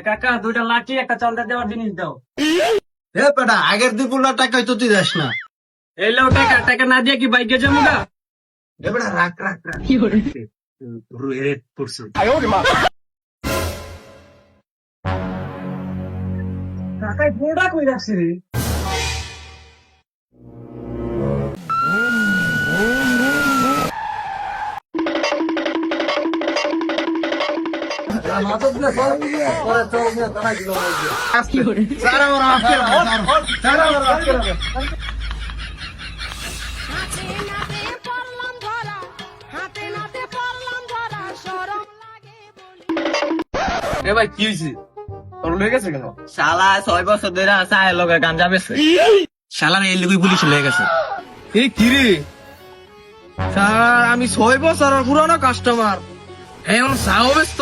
কাকা 2টা লাঠি একটা চলতে দেওয়ার জিনিস দাও। হে পেটা আগের দুপুরটা টাকাই তো তুই যাস না। এই লো টাকা, টাকা না দিয়ে কি বাইকে যাবো গা? হে পেটা রাখ রাখ রাখ। কাকাই ফোনটা কই রাখছি রে? এ ভাই কি হয়েছে? তোর লয়ে গেছে কেন? শালা 6 বছর ধরে চায়ের লগে গাঞ্জা বেছে। শালার এই লুকি পুলিশ লয়ে গেছে। এই কি রে? স্যার আমি 6 বছরের পুরানো কাস্টমার। এখন চাও ব্যস্ত।